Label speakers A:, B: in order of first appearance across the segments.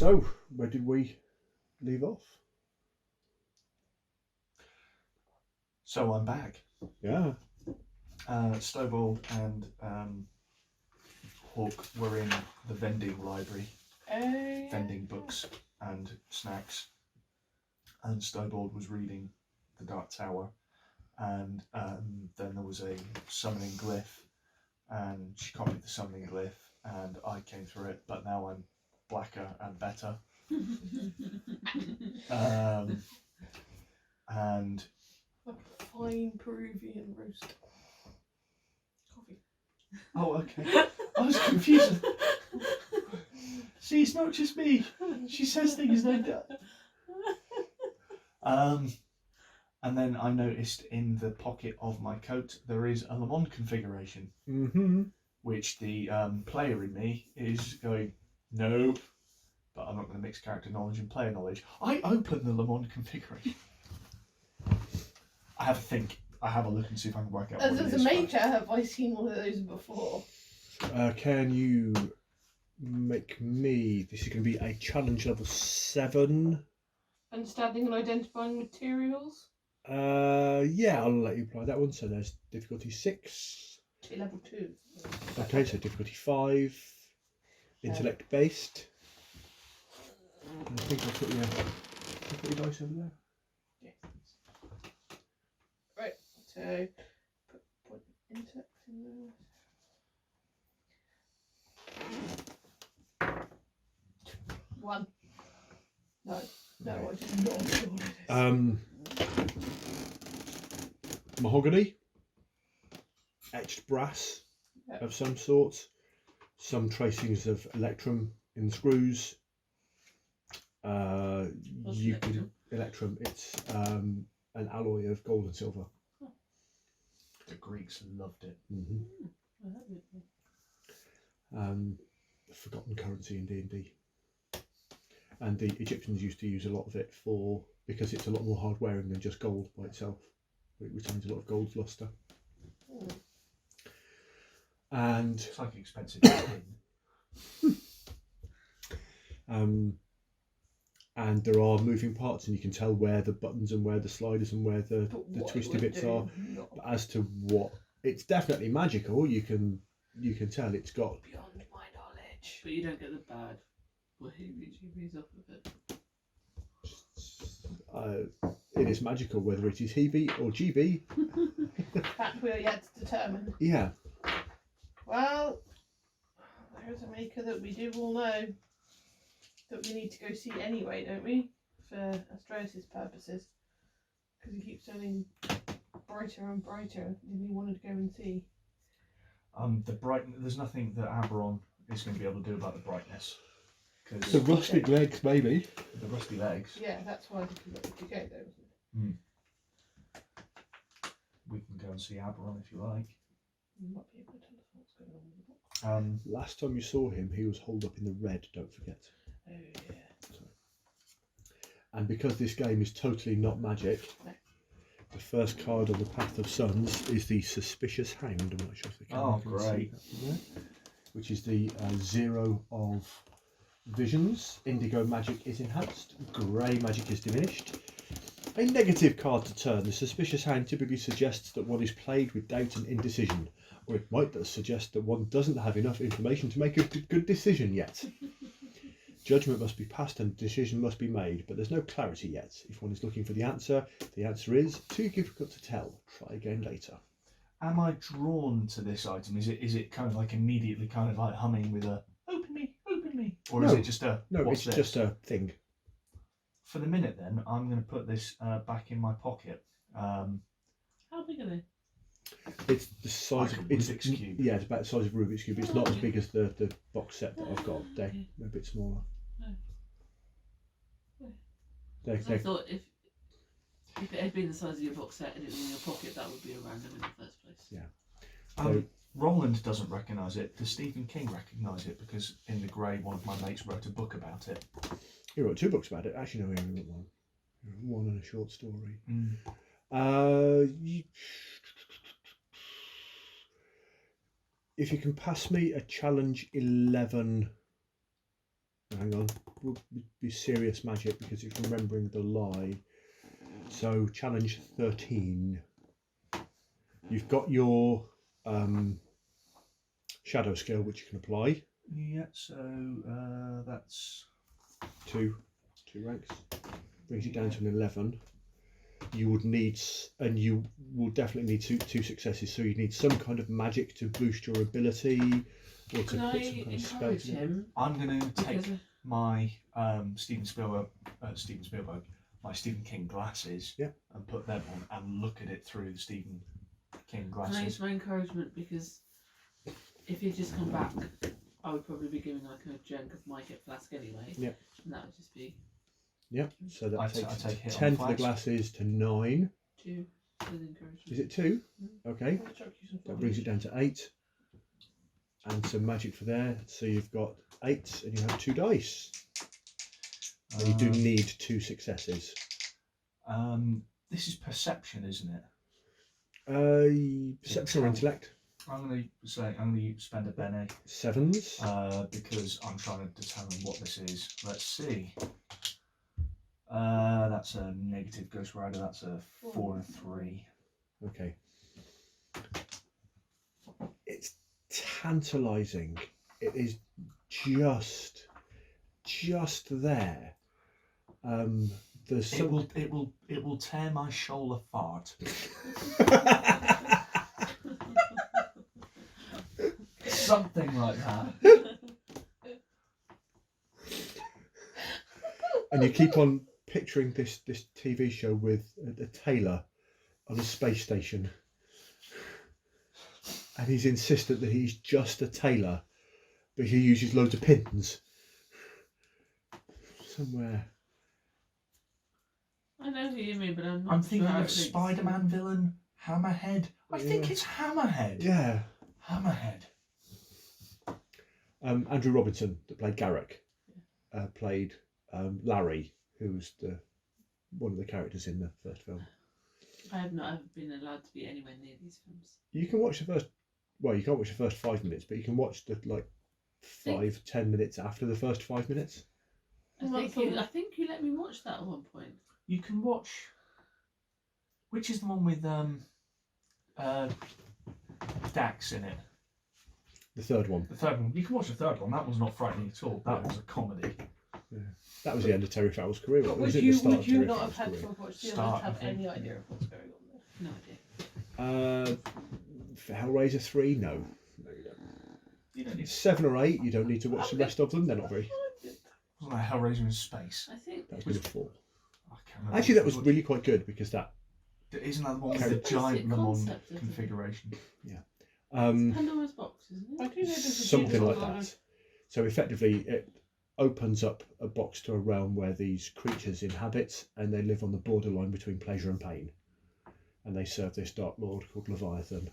A: So, where did we leave off?
B: So I'm back.
A: Yeah.
B: Snowball and Hawk were in the vending library, vending books and snacks, and Snowball was reading The Dark Tower, and then there was a summoning glyph, and she copied the summoning glyph, and I came through it, but now I'm blacker and better. And
C: like a fine Peruvian roast coffee.
B: oh, okay. I was confused. See, it's not just me. She says things like that. And then I noticed in the pocket of my coat there is a Le Mans configuration, which the player in me is going, nope, but I'm not going to mix character knowledge and player knowledge. I open the Le Mans configuration. I have a think. I have a look and see if I can work out what it is.
C: As a maker, have I seen one of those before?
A: Can you make me... This is going to be a challenge level 7.
C: Understanding and identifying materials?
A: Yeah, I'll let you apply that one. So there's difficulty 6.
C: Level 2.
A: Okay, so difficulty 5. Intellect based. I think I'll put your dice over there.
C: Yes. Right, so put intellect in there. 1. No, I do not know what it is.
A: Mahogany, etched brass of some sort, some tracings of electrum in the screws. You can electrum. It's an alloy of gold and silver.
B: The Greeks loved it.
A: Forgotten currency in D&D. And the Egyptians used to use a lot of it because it's a lot more hard wearing than just gold by itself. It retains a lot of gold luster. And
B: it's like expensive skin.
A: And there are moving parts, and you can tell where the buttons and where the sliders and where the twisty bits are. But as to what, it's definitely magical. You can tell it's got
C: beyond my knowledge.
D: But you don't get the bad heebie-jeebies off of it.
A: It is magical, whether it is heebie or GB.
C: That we're yet to determine.
A: Yeah.
C: Well, there's a maker that we do all know that we need to go see anyway, don't we? For Astraeus' purposes. Because he keeps turning brighter and brighter. Didn't you want to go and see?
B: There's nothing that Aberon is going to be able to do about the brightness.
A: The rustic legs, maybe.
B: The rusty legs.
C: Yeah, that's why I think we wanted to go there, wasn't it?
B: We can go and see Aberon if you like.
C: You might be able to tell us what's going on with the box.
A: Last time you saw him, he was holed up in the red, don't forget.
C: Oh, yeah.
A: And because this game is totally not magic, the first card on the Path of Suns is the Suspicious Hound. I'm not sure if the camera can see that from there, which is the 0 of visions. Indigo magic is enhanced. Grey magic is diminished. A negative card to turn. The Suspicious Hound typically suggests that one is plagued with doubt and indecision, or it might suggest that one doesn't have enough information to make a good decision yet. Judgment must be passed and decision must be made, but there's no clarity yet. If one is looking for the answer is too difficult to tell. Try again later.
B: Am I drawn to this item? Is it kind of like immediately kind of like humming with a open me, or is it just a
A: it's just a thing?
B: For the minute, then I'm going to put this back in my pocket.
D: How big are they?
A: It's the size
B: like
A: of
B: Rubik's cube.
A: Yeah, it's about the size of Rubik's cube. It's not as big as the box set that I've got. They're a bit smaller.
D: I thought if it had been the size of your box set and it was in your pocket, that would be a random in the first place.
A: Yeah.
B: Roland doesn't recognise it. Does Stephen King recognise it? Because in The Grey, one of my mates wrote a book about it.
A: He wrote 2 books about it. Actually, no, he only wrote 1. One and a short story. If you can pass me a challenge 11 hang on, will be serious magic because it's remembering the lie. So challenge 13. You've got your shadow skill which you can apply.
B: Yeah, so that's
A: Two ranks. Brings it down to an 11. You would need, and you will definitely need two successes. So you need some kind of magic to boost your ability, or to
D: Can
A: put
D: I
A: some kind of spell
D: encourage
A: together.
D: him?
B: I'm going to take
D: Because
B: my Stephen Spielberg, my Stephen King glasses,
A: Yeah.
B: and put them on and look at it through the Stephen King
D: can I use
B: glasses.
D: my encouragement? Because if he'd just come back, I would probably be giving like a junk of my hit flask anyway.
A: Yeah.
D: And that would just be
A: Yep. So that
B: I
A: takes
B: take hit on
A: 10
B: the
A: for the
B: flask.
A: glasses to 9.
D: 2 with encouragement.
A: Is it 2? Okay.
C: I'll chuck you some
A: That brings it down to 8. And some magic for there. So you've got 8 and you have 2 dice. And you do need 2 successes.
B: This is perception, isn't it?
A: Perception or intellect?
B: I'm going to spend a Bene
A: 7s.
B: because I'm trying to determine what this is. Let's see. That's a negative Ghost Rider. That's a 4 and a 3.
A: Okay. It's tantalising. It is just there. There's some...
B: It will tear my shoulder apart. Something like that.
A: And you keep on picturing this TV show with a tailor on a space station, and he's insistent that he's just a tailor, but he uses loads of pins. Somewhere.
D: I know who you mean, but I'm not
B: I'm thinking
D: sure
B: of Spider-Man villain Hammerhead. I think it's Hammerhead.
A: Yeah.
B: Hammerhead.
A: Andrew Robinson, that played Garrick, played Larry, who was one of the characters in the first film.
D: I have not ever been allowed to be anywhere near these films.
A: You can watch the first. Well, you can't watch the first 5 minutes, but you can watch the 5-10 minutes after the first 5 minutes.
D: I think you let me watch that at one point.
B: You can watch. Which is the one with Dax in it?
A: The third one.
B: The third one. You can watch the third one. That was not frightening at all. That was a comedy.
A: Yeah. That was the end of Terry Farrell's career.
C: But
A: Was
C: would
A: it the start
C: you
A: of Terry
C: not
A: Farrell's
C: have had
A: career?
C: to watch the
B: Start,
C: others have
B: I think.
C: any idea of what's going on there?
D: No idea.
A: For Hellraiser 3, no.
B: You don't need
A: 7 or 8, you don't need to watch the rest of them. They're not very.
B: Wasn't that Hellraiser in space?
D: I think
A: That was number 4.
B: I can't remember.
A: Actually, that was really quite good because that.
B: Isn't that the one with
A: Carry-
B: the giant
D: Basic
B: Lemon
D: concept, isn't it?
B: configuration?
D: Pandora's box, isn't
C: I
D: it?
C: do know there's a
A: Something
C: huge
A: like
C: lot
A: that.
C: of-
A: So effectively, it opens up a box to a realm where these creatures inhabit, and they live on the borderline between pleasure and pain. And they serve this Dark Lord called Leviathan,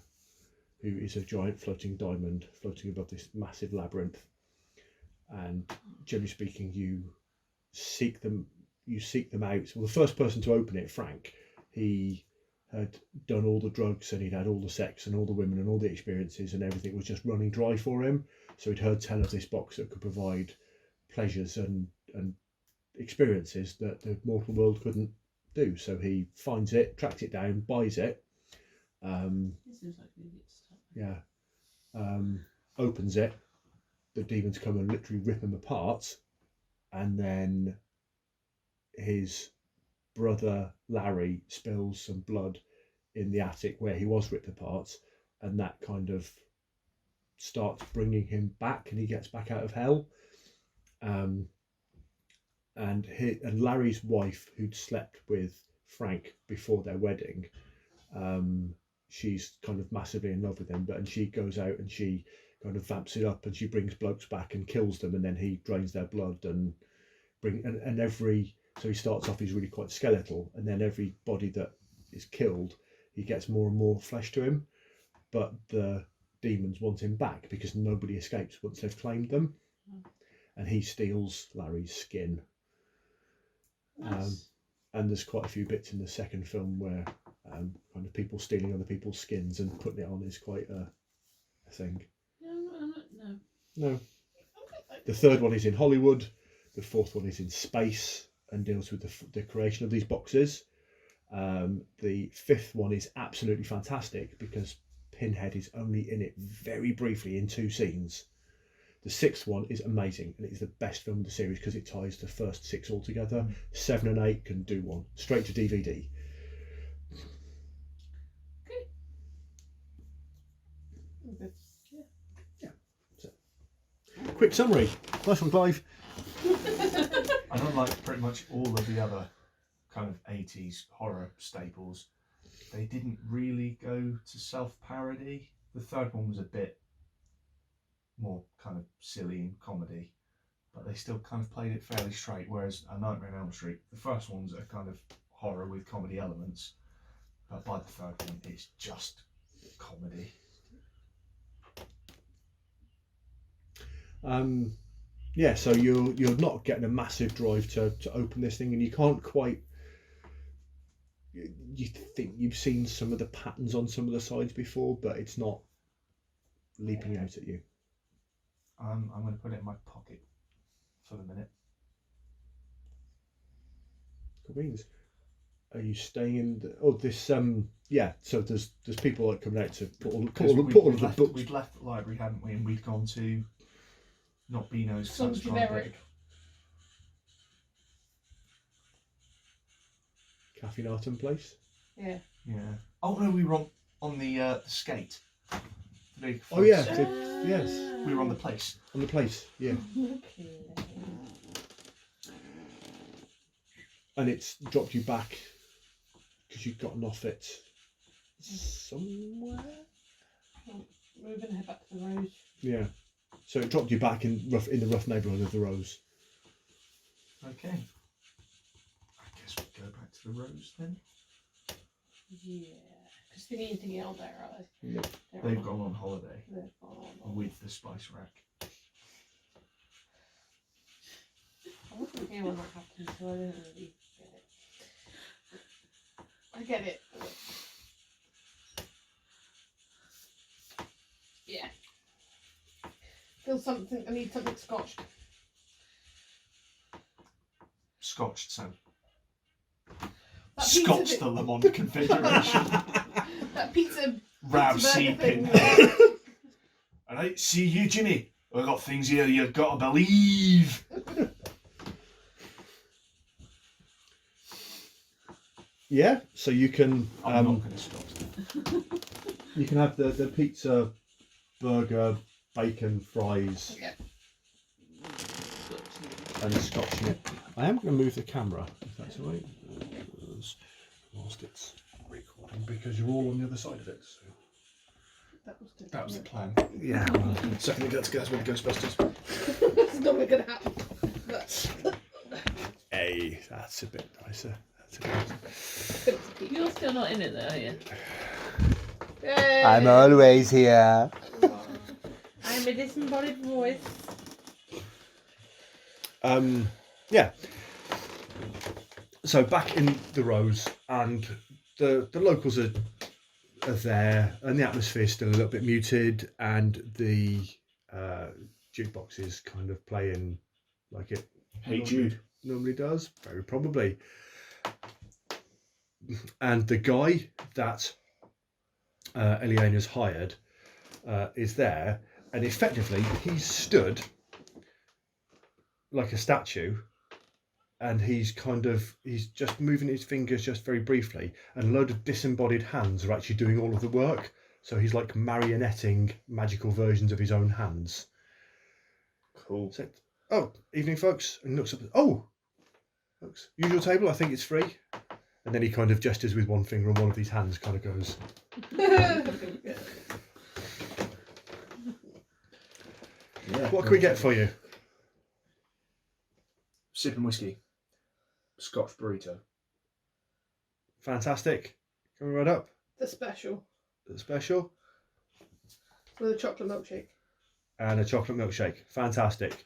A: who is a giant floating diamond floating above this massive labyrinth. And generally speaking, you seek them out. Well, the first person to open it, Frank, he had done all the drugs and he'd had all the sex and all the women and all the experiences, and everything was just running dry for him. So he'd heard tell of this box that could provide pleasures and experiences that the mortal world couldn't do. So he finds it, tracks it down, buys it.
D: It seems like an idiot stuff.
A: Yeah. Opens it. The demons come and literally rip him apart, and then his brother Larry spills some blood in the attic where he was ripped apart, and that kind of starts bringing him back, and he gets back out of hell. And Larry's wife, who'd slept with Frank before their wedding, she's kind of massively in love with him, and she goes out and she kind of vamps it up, and she brings blokes back and kills them, and then he drains their blood so he starts off, he's really quite skeletal, and then every body that is killed, he gets more and more flesh to him, but the demons want him back because nobody escapes once they've claimed them. And he steals Larry's skin.
D: Nice.
A: And there's quite a few bits in the second film where kind of people stealing other people's skins and putting it on is quite a thing.
D: Yeah, I'm not, no.
A: No. The third one is in Hollywood. The fourth one is in space and deals with the creation of these boxes. The fifth one is absolutely fantastic because Pinhead is only in it very briefly in 2 scenes. The sixth one is amazing, and it is the best film of the series because it ties the first 6 all together. 7 and 8 can do one straight to DVD.
C: Okay.
A: Yeah. So, quick summary. Nice one, Clive.
B: And unlike pretty much all of the other kind of 80s horror staples, they didn't really go to self-parody. The third one was a bit more kind of silly and comedy, but they still kind of played it fairly straight, whereas A Nightmare on Elm Street, the first one's a kind of horror with comedy elements, but by the third one it's just comedy.
A: Yeah, so you're not getting a massive drive to open this thing, and you can't quite. You think you've seen some of the patterns on some of the sides before, but it's not leaping out at you.
B: I'm going to put it in my pocket for the minute.
A: Cool beans. Are you staying in this? Yeah. So there's people that come out to put all of the books.
B: We'd left the library, hadn't we? And we'd gone to not Beano's.
C: Some generic.
A: Cafe Narton place.
C: Yeah.
B: Yeah. Oh no, we were on the skate. The big
A: Oh yeah.
B: skate.
A: Yes.
B: We were on the place.
A: On the place. Yeah.
C: Okay.
A: And it's dropped you back because you've gotten off it somewhere.
C: We're going to head back to the Rose.
A: Yeah. So it dropped you back in the rough neighbourhood of the Rose.
B: Okay. I guess we go back to the Rose then.
C: Yeah. Because they need to get on there, are they?
A: Yep.
B: They've gone on holiday
C: They've gone on.
B: with the spice rack.
C: I wasn't here when that happened, so I don't really get it. I get it. Yeah. I need something scotched.
B: Scotched, so.
C: That
B: Scotch
C: pizza
B: the Le Monde configuration.
C: That pizza.
B: Rab
C: pizza
B: C
C: burger thing.
B: Pinhead. Alright, see you, Jimmy. I've got things here you've got to believe.
A: Yeah. So you can.
B: I'm not going to Scotch.
A: You can have the pizza, burger, bacon, fries,
C: Yeah.
A: and scotch in it. I am going to move the camera, if that's all right, whilst it's recording, because you're all on the other side of it. So.
C: That was
B: the plan.
A: Yeah.
B: Second thing that's with Ghostbusters.
C: It's not going to happen.
A: Hey, that's a bit nicer. That's a bit nicer.
D: You're still not in it though, are you?
C: Yay.
E: I'm always here.
C: I'm a disembodied voice.
A: Yeah. So back in the Rose, and the locals are there, and the atmosphere's still a little bit muted, and the jukebox is kind of playing like it
B: Hey Jude.
A: normally does, very probably. And the guy that Eliana's hired is there, and effectively he's stood like a statue, and he's just moving his fingers just very briefly, and a load of disembodied hands are actually doing all of the work. So he's like marionetting magical versions of his own hands.
B: Cool.
A: So, oh, evening, folks. And looks up. Oh, folks, usual table. I think it's free. And then he kind of gestures with one finger, and one of these hands kind of goes.
B: Yeah.
A: What can we get for you?
B: Sipping whiskey. Scotch burrito.
A: Fantastic. Coming right up.
C: The special.
A: The special.
C: With a chocolate milkshake.
A: And a chocolate milkshake. Fantastic.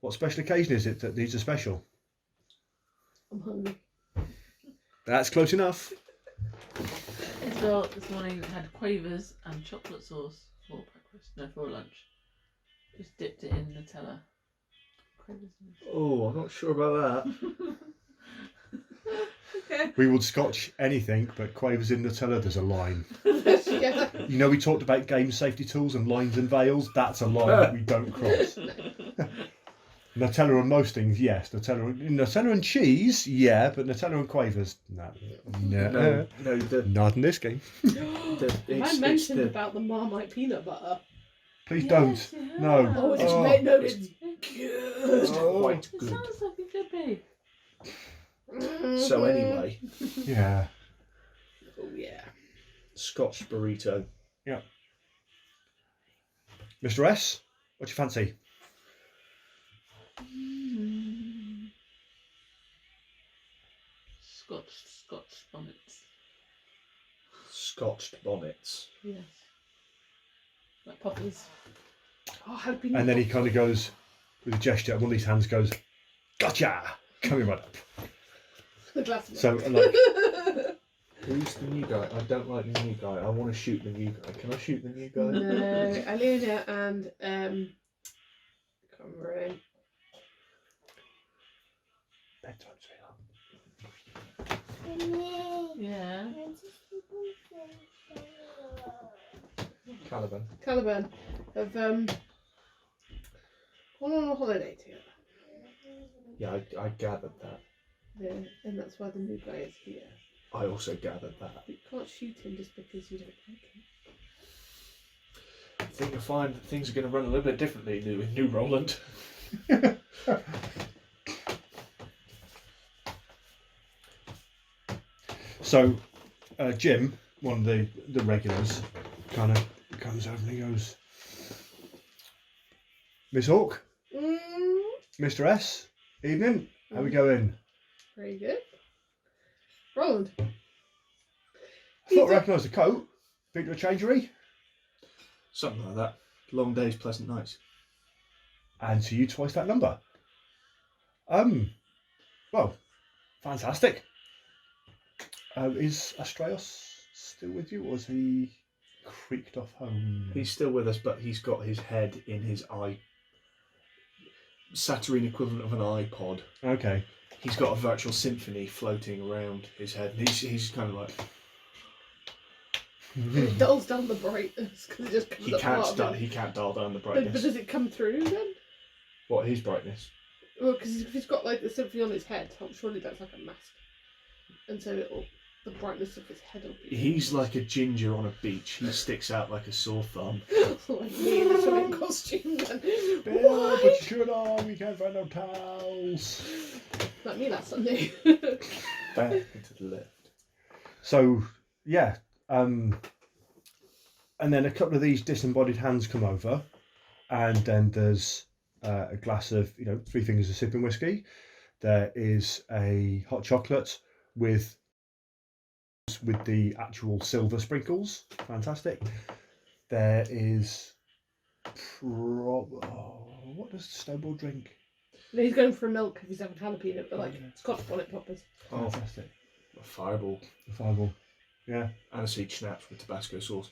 A: What special occasion is it that needs a special?
C: I'm hungry.
A: That's close enough.
D: Isabel this morning had quavers and chocolate sauce for breakfast. No, for lunch. Just dipped it in Nutella.
B: Oh, I'm not sure about that.
C: Okay.
A: We would scotch anything, but quavers in Nutella, there's a line.
C: Yeah.
A: You know, we talked about game safety tools and lines and veils. That's a line that we don't cross. Nutella on most things, yes. Nutella and cheese, yeah, but Nutella and quavers, no.
B: No,
A: Not in this game.
C: I mentioned about the Marmite peanut butter.
A: Please
D: Yes,
A: don't.
D: you have.
A: No.
C: Oh, it's
A: Oh.
C: made, no, it's
B: It's
C: good.
B: quite
D: It
B: good.
D: sounds like it could be.
B: So anyway,
A: Yeah.
C: Oh yeah.
B: Scotch burrito.
A: Mr. S, what do you fancy?
D: Scotch bonnets.
B: Scotched bonnets.
D: Yes.
C: Like poppers. Oh, jalapeno.
A: And then he kind of goes, with a gesture, and one of these hands goes, gotcha! Coming right up.
C: The glass of
A: So,
C: milk.
A: like,
B: Who's the new guy? I don't like the new guy. I want to shoot the new guy. Can I shoot the new guy?
C: No, Alina and can't remember her name.
A: bedtime's
D: Yeah.
B: Caliban.
C: Caliban have gone on a holiday together.
B: Yeah, I gathered that.
C: Yeah, and that's why the new guy is here.
B: I also gathered that.
C: But you can't shoot him just because you don't like him.
B: I think you'll find that things are going to run a little bit differently with New Roland.
A: So, Jim, one of the regulars, kind of comes over and he goes, Miss Hawke, Mr. S, evening, how we going?
C: Very good. Roland.
A: I thought I recognised the coat. Been to a changery?
B: Something like that. Long days, pleasant nights.
A: And so you twice that number. Well, fantastic. Is Astraeus still with you, or has he creaked off home?
B: He's still with us, but he's got his head in his Saturn equivalent of an iPod.
A: Okay.
B: He's got a virtual symphony floating around his head. He's kind of like
C: It dulls down the brightness because it just comes
B: he
C: up
B: can't
C: part of
B: start.
C: it.
B: He can't dial down the
C: But
B: brightness.
C: does it come through then?
B: What, his brightness?
C: Well, because if he's got like the symphony on his head, surely that's like a mask, and so the brightness of his head will be.
B: He's like a ginger on a beach. He sticks out like a sore thumb.
C: like me in a swimming costume. Then.
A: Bill,
C: Why?
A: put your shirt on, we can't find no towels.
C: Like me last Sunday.
B: Back into the left.
A: So, yeah. And then a couple of these disembodied hands come over, and then there's a glass of, 3 fingers of sipping whiskey. There is a hot chocolate with the actual silver sprinkles. Fantastic. There is what does Snowball drink?
C: No, he's going for milk if he's having jalapeno, but like Scotch bonnet poppers.
B: Oh,
A: Fantastic.
B: a fireball.
A: The fireball. Yeah.
B: And a seed schnapps with Tabasco sauce.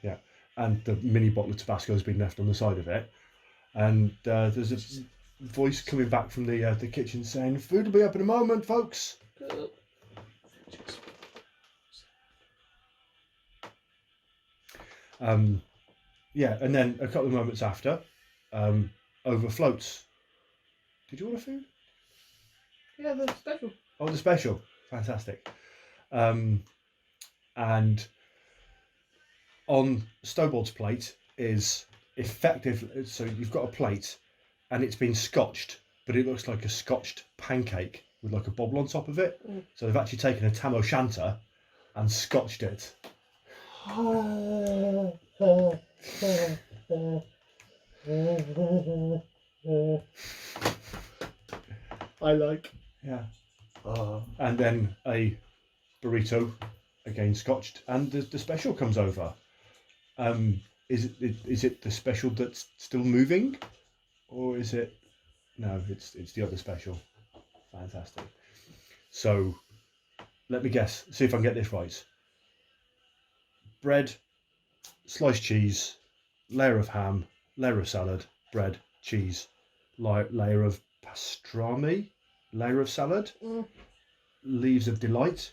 A: Yeah. And the mini bottle of Tabasco has been left on the side of it. And there's a voice coming back from the kitchen saying, "Food will be up in a moment, folks."
C: Cool.
A: Yeah, and then a couple of moments after, over floats. Did you order food?
C: Yeah, the special.
A: Oh, the special. Fantastic. And on Snowball's plate is effective. So you've got a plate and it's been scotched, but it looks like a scotched pancake with like a bobble on top of it. So they've actually taken a tam o'shanter and scotched it.
B: I like.
A: Yeah. And then a burrito, again scotched, and the special comes over. Is it the special that's still moving, or is it? No, it's the other special. Fantastic. So, let me guess. See if I can get this right. Bread, sliced cheese, layer of ham, layer of salad, bread, cheese, layer of pastrami, layer of salad, leaves of delight,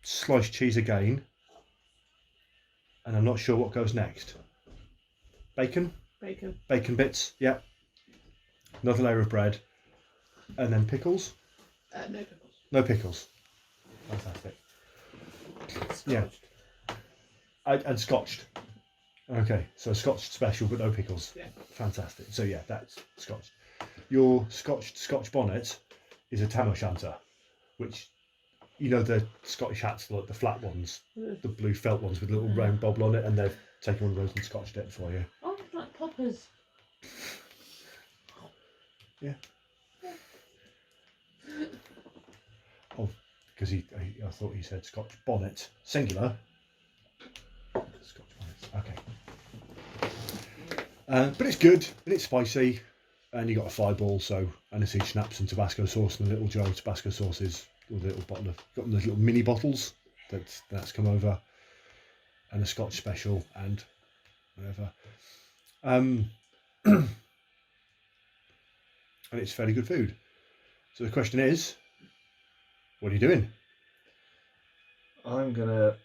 A: sliced cheese again, and I'm not sure what goes next. Bacon bits, yeah. Another layer of bread, and then pickles. No pickles. Fantastic. Yeah. And scotched. Okay, so scotched special but no pickles.
C: Yeah.
A: Fantastic. So yeah, that's scotched. Your Scotch bonnet is a tam o' shanter, which, you know, the Scottish hats, like the flat ones, the blue felt ones with a little round bobble on it, and they've taken one of those and scotched it for you.
D: Oh, like poppers.
A: Yeah. Oh, because I thought he said Scotch bonnet, singular. Scotch bonnet. Okay. But it's good and it's spicy, and you got a fireball, so aniseed schnapps and Tabasco sauce, and a little jar of Tabasco sauces, or the little bottle of, got those little mini bottles that's come over, and a Scotch special and whatever. And it's fairly good food. So the question is, what are you doing?
B: I'm gonna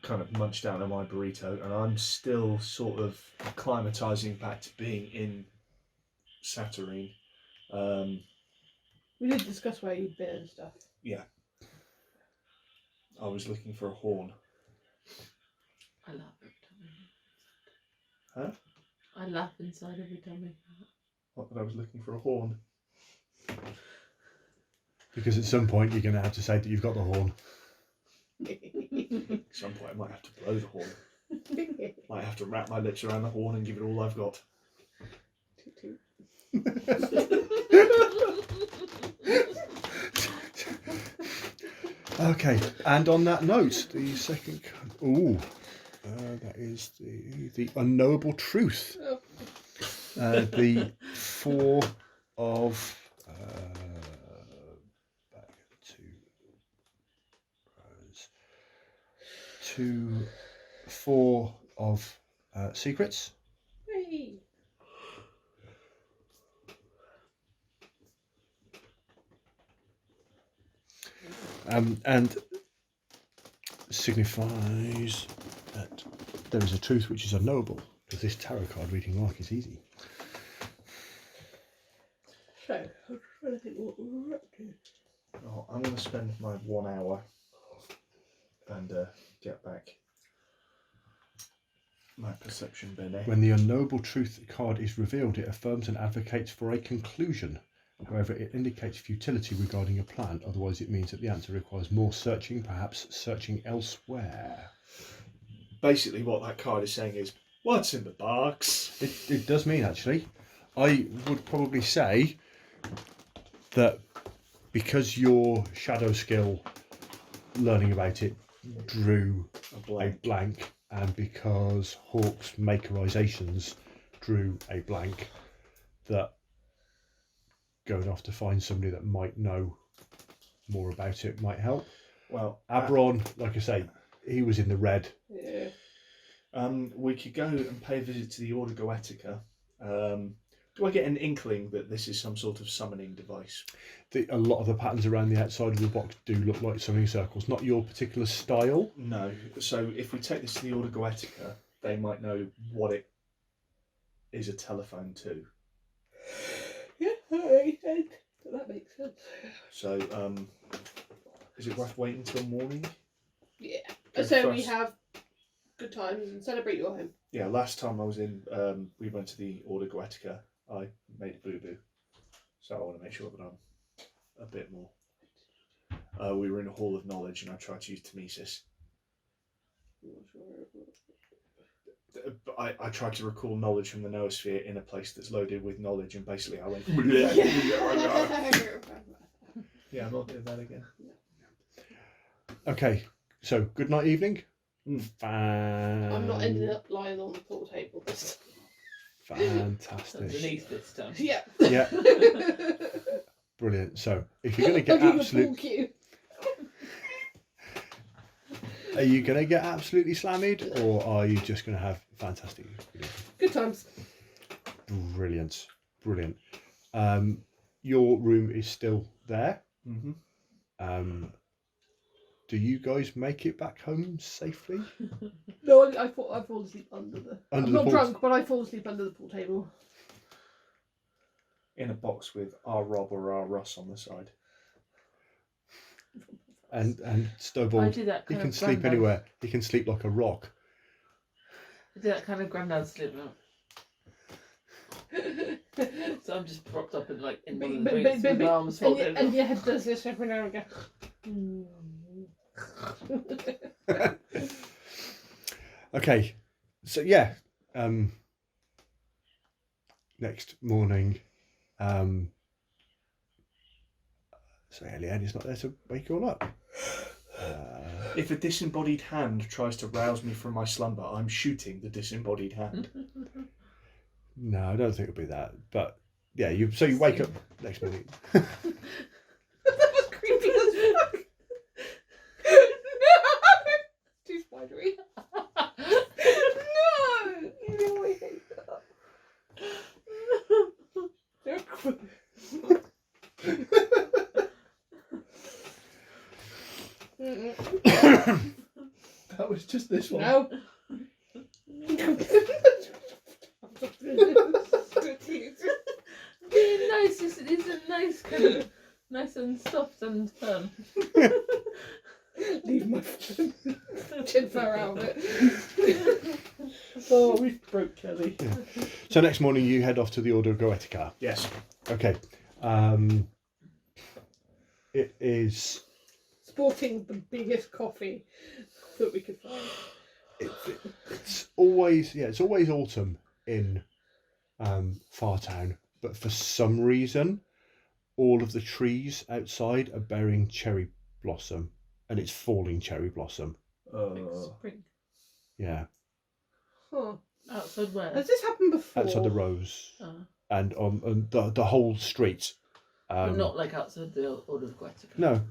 B: kind of munch down on my burrito, and I'm still sort of acclimatizing back to being in Saturnine.
C: We did discuss where you'd been and stuff.
B: Yeah. I was looking for a horn.
D: I laugh every time.
B: Huh?
D: I laugh inside every time.
B: Not that I was looking for a horn.
A: Because at some point you're going to have to say that you've got the horn.
B: At some point I might have to blow the horn. Might have to wrap my lips around the horn and give it all I've got.
C: Toot
A: Okay, and on that note, the second... that is the unknowable truth. The 4 of... back to... 2, 4 of secrets.
C: Hey.
A: And signifies that there is a truth which is unknowable, because this tarot card reading mark is easy.
C: So, I'm trying to think what we're up to.
B: Oh, I'm going to spend my 1 hour and get back my perception bin.
A: When the unknowable truth card is revealed, it affirms and advocates for a conclusion. However, it indicates futility regarding a plan. Otherwise, it means that the answer requires more searching, perhaps searching elsewhere.
B: Basically, what that card is saying is, what's in the box?
A: It does mean, actually, I would probably say that because your shadow skill, learning about it, drew a blank, and because Hawk's makerizations drew a blank, that going off to find somebody that might know more about it might help.
B: Well,
A: Abron, like I say, he was in the red.
C: Yeah.
B: We could go and pay a visit to the Order Goetica. Do I get an inkling that this is some sort of summoning device?
A: A lot of the patterns around the outside of the box do look like summoning circles. Not your particular style.
B: No. So if we take this to the Order Goetica, they might know what it is a telephone to.
C: Yeah, that makes sense. That makes sense.
B: So, is it worth waiting till morning?
C: Yeah.
B: Good
C: So
B: for
C: we
B: us.
C: have good times and celebrate your home.
B: Yeah, last time I was in, we went to the Order Goetica, I made a boo-boo. So I want to make sure that I'm a bit more. We were in a Hall of Knowledge and I tried to use Temesis. I tried to recall knowledge from the noosphere in a place that's loaded with knowledge, and basically I went... Yeah, I'm not doing that again.
A: Okay, so good night, evening.
C: I'm not ending up lying on the pool table this
A: Fantastic.
D: Underneath this time.
C: time. Yeah.
A: Yeah, brilliant. So if you're going to get are you going to get absolutely slammed, or are you just going to have fantastic?
C: Good times.
A: Brilliant. Your room is still there.
B: Mm-hmm.
A: Do you guys make it back home safely?
C: No, I fall asleep under the.
A: Under
C: I'm
A: the
C: not
A: pool-
C: drunk, but I fall asleep under the pool table.
B: In a box with our Rob or our Russ on the side.
A: And
D: I
A: Snowball,
D: do that
A: he
D: kind
A: can
D: of
A: sleep
D: granddad.
A: anywhere. He can sleep like a rock.
D: I do that kind of granddad sleep now. So I'm just propped up in one of the drinks with my arms folded.
C: And your head does this every now and again.
A: Okay, so yeah, next morning, so Eliana's not there to wake you all up.
B: If a disembodied hand tries to rouse me from my slumber, I'm shooting the disembodied hand.
A: No, I don't think it'll be that. But yeah, you wake up next morning.
C: That was creepy as fuck. Too spidery. No! You know I hate that.
B: That was just this one.
C: No.
D: Really nice. It's a nice kind of nice and soft and firm.
C: Leave my chin fur out of it.
B: Oh, we broke Kelly.
A: Yeah. So next morning you head off to the Order Goetica.
B: Yes.
A: Okay. It is.
C: Sporting the biggest coffee that we could find.
A: It's always autumn in Fartown, but for some reason, all of the trees outside are bearing cherry blossom, and it's falling cherry blossom.
C: Spring.
A: Yeah,
C: Huh.
D: Outside where?
C: Has this happened before?
A: outside the Rose,
D: Oh.
A: and the whole street.
D: But not like outside the Order of Goetica.
A: No.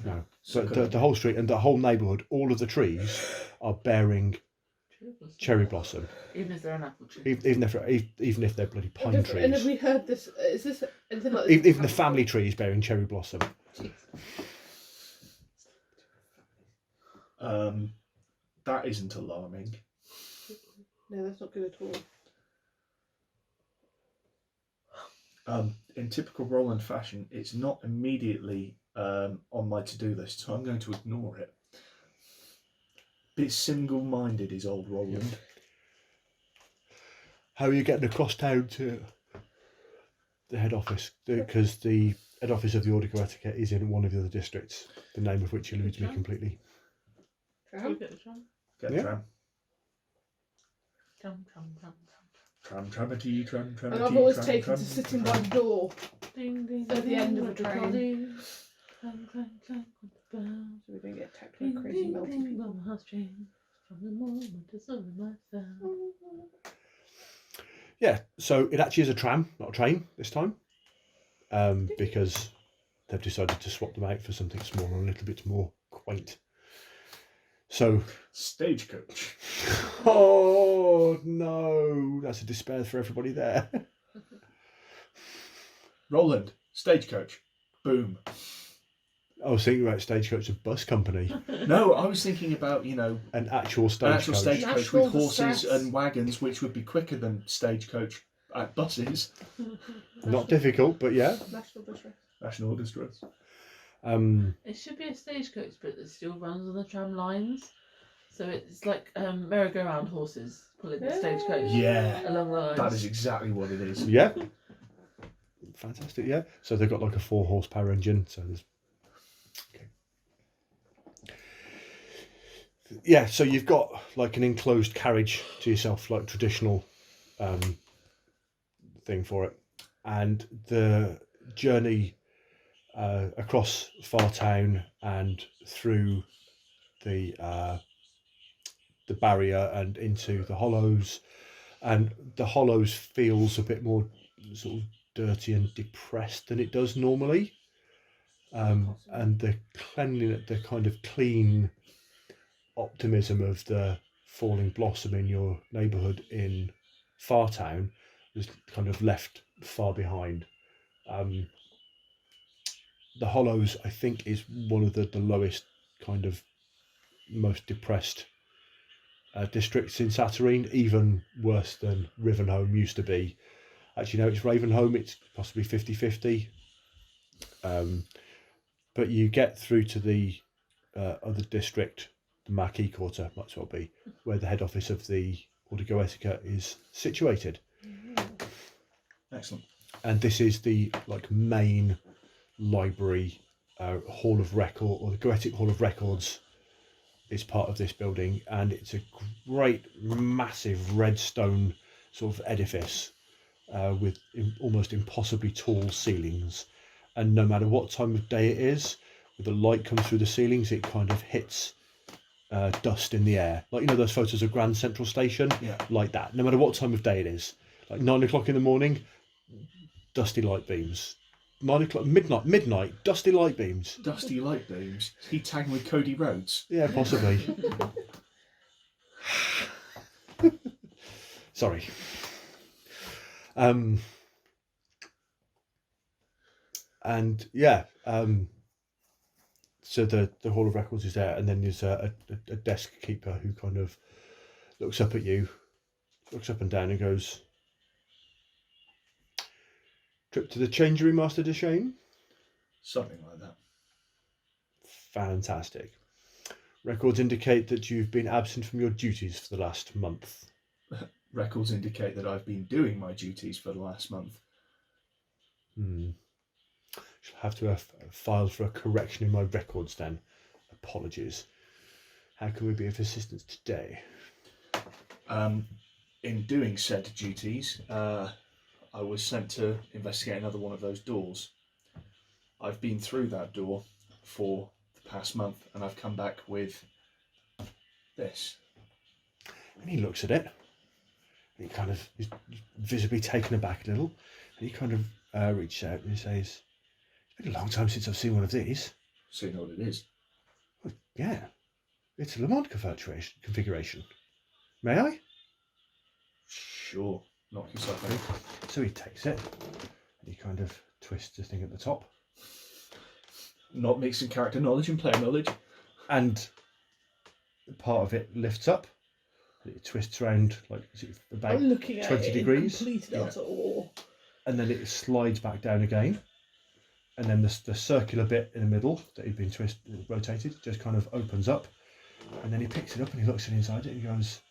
B: So
A: But the whole street and the whole neighbourhood, all of the trees are bearing cherry blossom.
D: Even if they're an apple tree.
A: Even if they're bloody pine trees.
C: And have we heard this? Is this anything like this?
A: Even the family tree is bearing cherry blossom.
B: That isn't alarming.
C: No, that's not good at all.
B: In typical Roland fashion, it's not immediately on my to-do list, so I'm going to ignore it. Bit single-minded is old Roland.
A: How are you getting across town to the head office? Because the head office of the Order Goetica is in one of the other districts, the name of which eludes me completely.
D: Shall we get the tram?
B: Get
A: Yeah.
B: tram.
D: Tram.
B: Tram-tramity, tram-tramity,
C: And I've always taken to
B: tram-tram,
C: sitting by
B: tram.
C: the door.
D: Ding, ding,
C: At the
D: ding,
C: end of
D: with
C: the train.
D: calling. Clang, clang, clang, with the bells.
C: So we don't get techno
D: Ding,
C: crazy
D: ding,
C: melting
D: ding,
C: people.
D: my heartstrings. From the moment I saw myself.
A: Yeah, so it actually is a tram, not a train this time, because they've decided to swap them out for something smaller and a little bit more quaint. So,
B: Stagecoach.
A: oh no, that's a despair for everybody there.
B: Roland. Stagecoach. Boom.
A: I was thinking about Stagecoach, a bus company,
B: No, I was thinking about,
A: an actual
B: an actual
A: stagecoach.
B: stagecoach
C: National
B: with horses
C: distress.
B: and wagons, which would be quicker than stagecoach buses.
A: Not difficult, but yeah.
C: National distress.
B: National distress.
D: It should be a stagecoach, but it still runs on the tram lines. So it's like merry-go-round horses pulling the stagecoach
B: Yeah,
D: along the lines.
B: that is exactly what it is.
A: Yeah. Fantastic, yeah. So they've got like a 4 horsepower engine. So there's. Okay. Yeah, so you've got like an enclosed carriage to yourself, like traditional thing for it. And the journey across Fartown and through the barrier and into the hollows. And the hollows feels a bit more sort of dirty and depressed than it does normally, and the cleanliness, the kind of clean optimism of the falling blossom in your neighbourhood in Fartown just kind of left far behind. The Hollows, I think, is one of the lowest, kind of most depressed districts in Satterine, even worse than Rivenholme used to be. Actually, no, it's Ravenholme, it's possibly 50-50. But you get through to the other district, the Marquis Quarter, might as well be, where the head office of the Order Goetica is situated.
B: Excellent.
A: And this is the main library, Hall of Record, or the Goetic Hall of Records is part of this building, and it's a great, massive red stone sort of edifice with almost impossibly tall ceilings. And no matter what time of day it is, when the light comes through the ceilings, it kind of hits dust in the air. Like, those photos of Grand Central Station?
B: Yeah.
A: Like that. No matter what time of day it is. Like 9 o'clock in the morning, dusty light beams. 9 o'clock, midnight, dusty light beams.
B: Dusty light beams. Is he tagging with Cody Rhodes?
A: Yeah, possibly. Sorry. And yeah, so the Hall of Records is there, and then there's a desk keeper who kind of looks up at you, looks up and down and goes, "Trip to the changery, Master Deshane?"
B: Something like that.
A: Fantastic. Records indicate that you've been absent from your duties for the last month.
B: Records indicate that I've been doing my duties for the last month.
A: Shall have to have filed for a correction in my records then. Apologies. How can we be of assistance today?
B: In doing said duties, I was sent to investigate another one of those doors. I've been through that door for the past month, and I've come back with this.
A: And he looks at it. He kind of is visibly taken aback a little. And he kind of reaches out and he says, "It's been a long time since I've seen one of these."
B: So you know what it is?
A: Well, yeah, it's a Lamont configuration. May I?
B: Sure. Knock yourself out.
A: So he takes it and he kind of twists the thing at the top.
B: Not mixing character knowledge and player knowledge.
A: And part of it lifts up. It twists around about
C: I'm looking at
A: 20
C: it
A: degrees.
C: in complete and utter awe.
A: And then it slides back down again. And then the circular bit in the middle that had been rotated just kind of opens up. And then he picks it up and he looks inside it and he goes,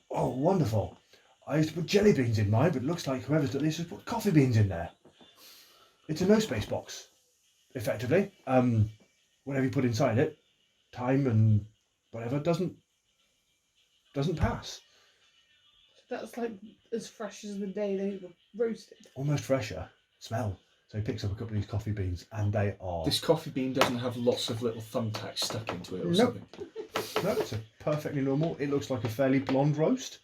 A: "Oh, wonderful. I used to put jelly beans in mine, but it looks like whoever's done this has put coffee beans in there. It's a no space box, effectively. Whatever you put inside it, time and whatever, doesn't pass.
C: That's like as fresh as the day they were roasted.
A: Almost fresher. Smell." So he picks up a couple of these coffee beans, and they are...
B: This coffee bean doesn't have lots of little thumbtacks stuck into it or
A: Nope.
B: something.
A: No, it's a perfectly normal. It looks like a fairly blonde roast.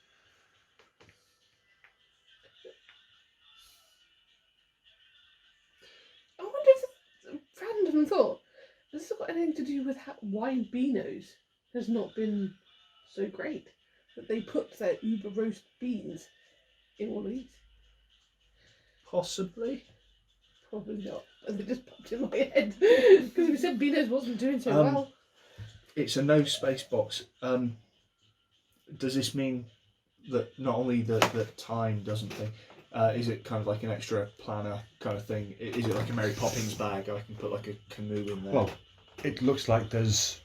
C: I wonder if it's a random thought. Has this got anything to do with why Beano's has not been so great? That they put their uber roast beans in one of these?
B: Possibly.
C: Probably not. And they just popped in my head. Because we said Beano's wasn't doing so well.
B: It's a no space box. Does this mean that not only that time doesn't think, is it kind of like an extra planner kind of thing? Is it like a Mary Poppins bag? I can put like a canoe in there.
A: Well, it looks like there's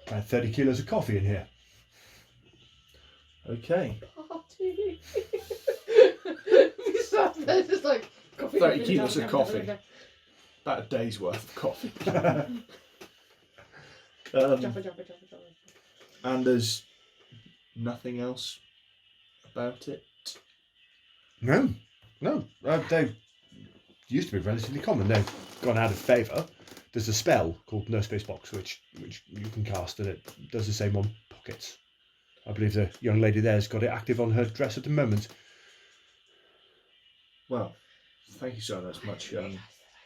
A: about 30 kilos of coffee in here.
B: Okay.
C: Party. We sat there just like coffee.
B: 30 kilos of coffee. About a day's worth of coffee.
C: Jabba.
B: And there's nothing else about it?
A: No. They used to be relatively common. They've gone out of favour. There's a spell called No Space Box, which you can cast, and it does the same on pockets. I believe the young lady there's got it active on her dress at the moment.
B: Well, thank you so much.
C: I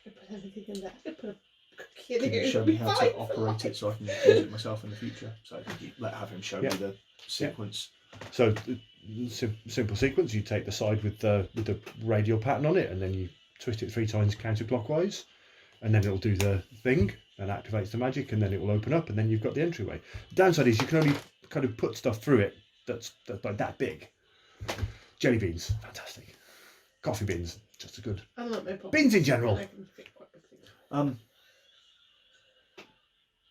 C: could put everything in there. I could put a cookie in
B: Can
C: here.
B: you show me how to operate it so I can use it myself in the future? So I can have him show me the sequence.
A: So simple sequence: you take the side with the radial pattern on it, and then you twist it 3 times counterclockwise, and then it'll do the thing and activates the magic, and then it will open up, and then you've got the entryway. The downside is you can only kind of put stuff through it that's like that big. Jelly beans, fantastic. Coffee beans, just as good.
C: I like my pockets.
A: Beans in general.
C: I can fit quite big things.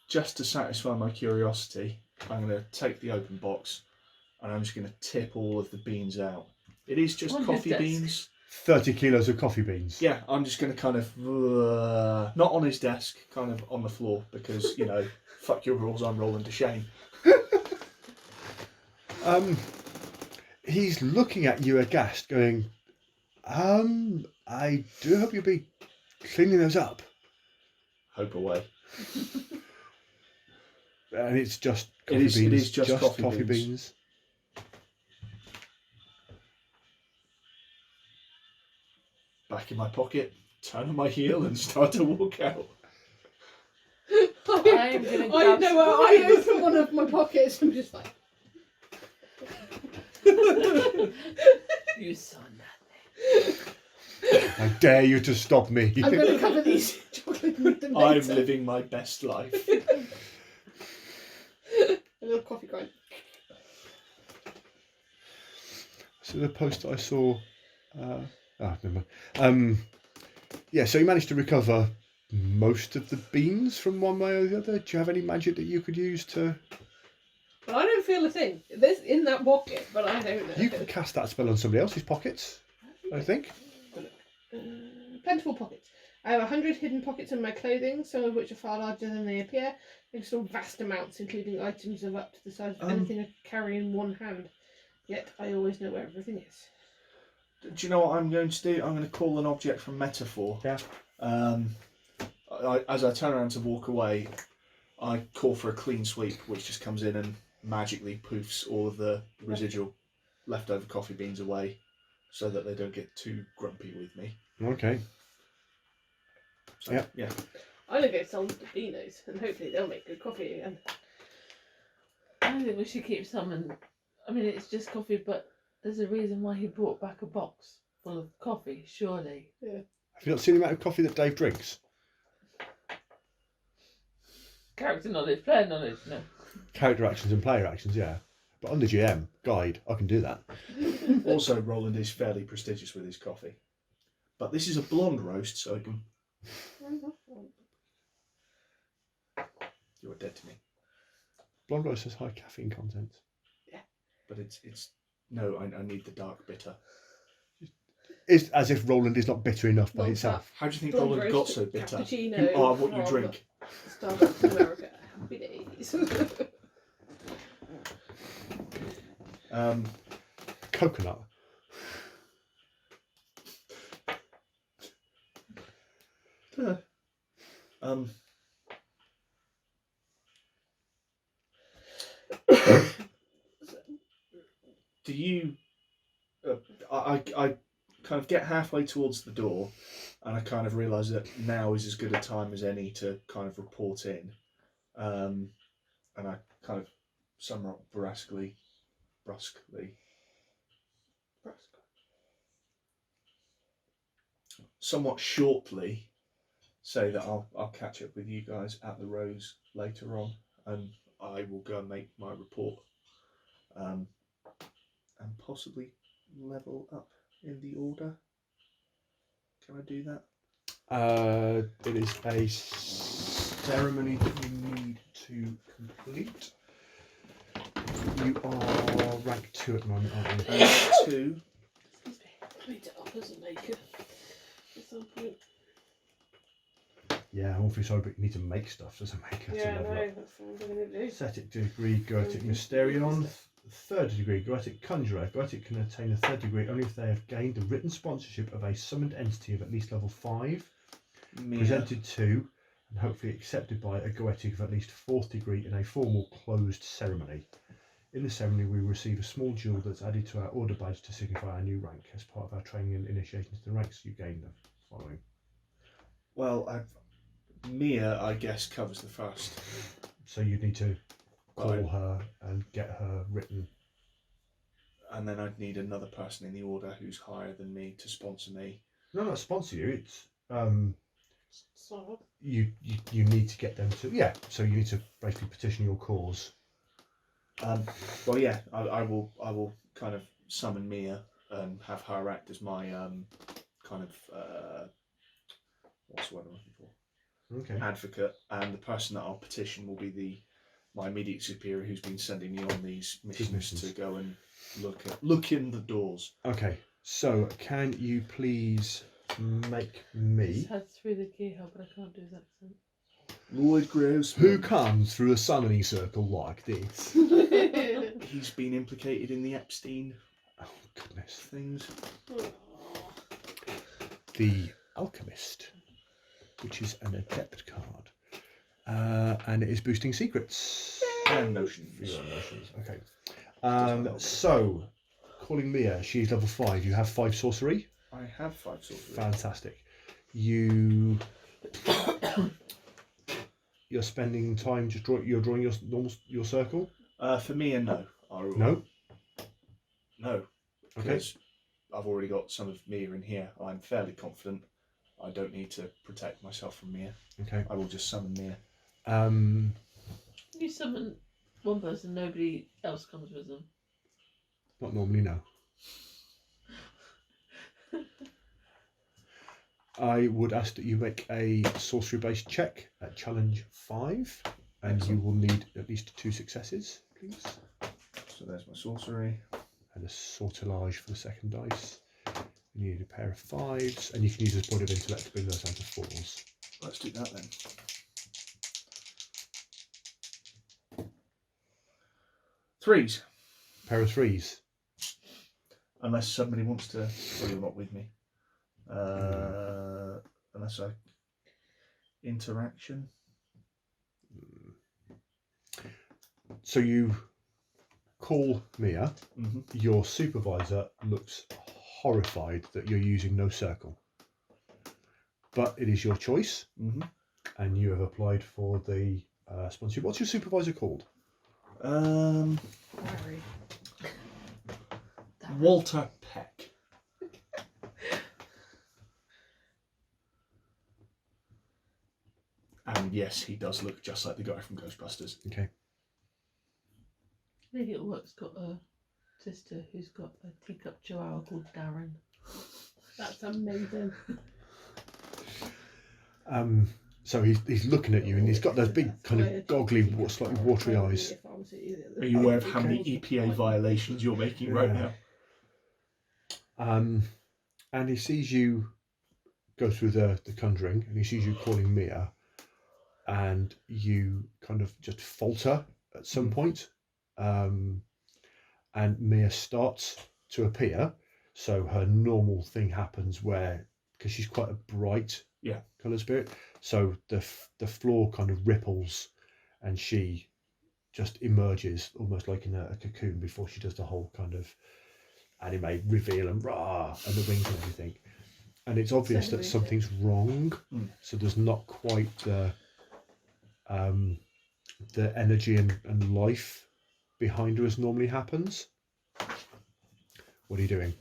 B: Just to satisfy my curiosity, I'm going to take the open box and I'm just going to tip all of the beans out. It is just
D: On his
B: coffee
D: desk.
B: beans.
A: 30 kilos of coffee beans.
B: Yeah, I'm just going to kind of, not on his desk, kind of on the floor because, you know, fuck your rules, I'm rolling to shame.
A: He's looking at you aghast, going, I do hope you'll be cleaning those up.
B: Hope away.
A: And it's just coffee
B: It is-
A: beans.
B: it is just coffee beans.
A: beans.
B: Back in my pocket, turn on my heel and start to walk out.
D: I'm gonna
C: I
D: grab
C: know.
D: some
C: I
D: coins.
C: open one of my pockets. I'm just like,
D: You saw nothing.
A: I dare you to stop me.
C: I'm going to cover these chocolate and eat them
B: I'm
C: later.
B: living my best life.
C: A little coffee grind.
A: So the post I saw, never mind. Yeah, so you managed to recover most of the beans from one way or the other. Do you have any magic that you could use to?
C: But I don't feel a thing. There's in that pocket, but I don't know.
A: You can cast that spell on somebody else's pockets, I think.
C: Plentiful pockets. I have 100 hidden pockets in my clothing, some of which are far larger than they appear. They store vast amounts, including items of up to the size of anything I carry in one hand. Yet I always know where everything is.
B: Do you know what I'm going to do? I'm going to call an object from metaphor.
A: Yeah.
B: As I turn around to walk away, I call for a clean sweep, which just comes in and magically poofs all of the residual leftover coffee beans away, so that they don't get too grumpy with me.
A: Okay.
B: So,
A: Yeah.
B: Yeah.
C: I'm going to go sell them to Beano's, and hopefully they'll make good coffee again.
D: I think we should keep some and I mean it's just coffee, but there's a reason why he brought back a box full of coffee, surely.
A: Have you not seen the amount of coffee that Dave drinks?
D: Character knowledge, player knowledge, no.
A: Character actions and player actions, yeah. But on the GM guide, I can do that.
B: Also, Roland is fairly prestigious with his coffee. But this is a blonde roast, so I can... You are dead to me.
A: Blonde roast has high caffeine content.
B: But it's... No, I need the dark bitter.
A: It's as if Roland is not bitter enough by
C: Well,
A: itself.
B: How do you think
C: Blonde
B: Roland got
C: roast,
B: so bitter?
C: cappuccino
B: You are what you
C: from
B: drink.
C: Starbucks in America. Happy days.
A: Coconut.
B: Do you... I kind of get halfway towards the door and I kind of realise that now is as good a time as any to kind of report in. And I kind of somewhat brusquely, somewhat shortly say that I'll catch up with you guys at the Rose later on, and I will go and make my report, and possibly level up in the order. Can I do that?
A: It is a ceremony that you need to complete. You are rank 2 at the moment, aren't you?
B: 2.
C: Excuse me. I need to up as a maker at some point.
A: Yeah, I'm awfully sorry, but you need to make stuff as a maker to
C: Yeah,
A: level
C: no,
A: up.
C: that's what I'm going to do.
A: Ascetic degree, Goetic Mysterion. 3rd degree, Goetic Conjurer. Goetic can attain a 3rd degree only if they have gained the written sponsorship of a summoned entity of at least level 5, presented to, and hopefully accepted by, a Goetic of at least 4th degree in a formal closed ceremony. In the ceremony, we receive a small jewel that's added to our order badge to signify our new rank. As part of our training and initiation to the ranks, you gain the following.
B: Well, Mia, I guess, covers the first.
A: So you need to call
B: Right.
A: her and get her written
B: and then I'd need another person in the order who's higher than me to sponsor me.
A: No, not sponsor you. It's
C: So,
A: you need to get them to So you need to basically petition your cause.
B: Well, yeah, I will kind of summon Mia and have her act as my kind of what's the word I'm looking for?
A: Okay.
B: Advocate, and the person that I'll petition will be my immediate superior who's been sending me on these missions to go and look in the doors.
A: Okay. So can you please make me?
D: Just had through the keyhole, but I can't do his accent.
B: Lloyd Gross.
A: Who comes through a summoning circle like this?
B: He's been implicated in the Epstein
A: Oh goodness.
B: things.
A: The Alchemist, which is an adept card, and it is boosting secrets
B: And notions.
A: for your emotions. Okay. So calling Mia, she's level 5. You have 5 sorcery.
B: I have 5 sorcery.
A: Fantastic. You're spending time just you're drawing your circle.
B: For Mia, no.
A: No.
B: No.
A: Okay.
B: Because I've already got some of Mia in here. I'm fairly confident I don't need to protect myself from Mia.
A: Okay.
B: I will just summon Mia.
D: You summon one person, nobody else comes with them.
A: Not normally, no. I would ask that you make a sorcery-based check at challenge 5, and
B: Excellent.
A: you will need at least 2 successes, please.
B: So there's my sorcery.
A: And a sortilege for the second dice. You need a pair of 5s, and you can use this point of intellect to bring those down to 4s.
B: Let's do that then. 3s.
A: Pair of 3s.
B: Unless somebody wants to. Well, you're not with me. Unless I. Interaction.
A: So you call Mia.
B: Mm-hmm.
A: Your supervisor looks horrified that you're using no circle. But it is your choice,
B: Mm-hmm.
A: and you have applied for the sponsorship. What's your supervisor called?
C: Harry.
B: Walter Peck. And yes, he does look just like the guy from Ghostbusters.
A: Okay.
D: Lady at Work's got a sister who's got a teacup chihuahua called Darren.
C: That's amazing.
A: So he's looking at you, and he's got those big kind of goggly, slightly watery eyes.
B: Are you aware of how many EPA violations you're making right now?
A: And he sees you go through the conjuring, and he sees you calling Mia, and you kind of just falter at some point, and Mia starts to appear. So her normal thing happens where, because she's quite a bright coloured spirit, so the floor kind of ripples, and she just emerges almost like in a cocoon before she does the whole kind of anime reveal and rah and the wings and everything. And it's obvious that something's wrong. So there's not quite the energy and life behind her as normally happens. What are you doing?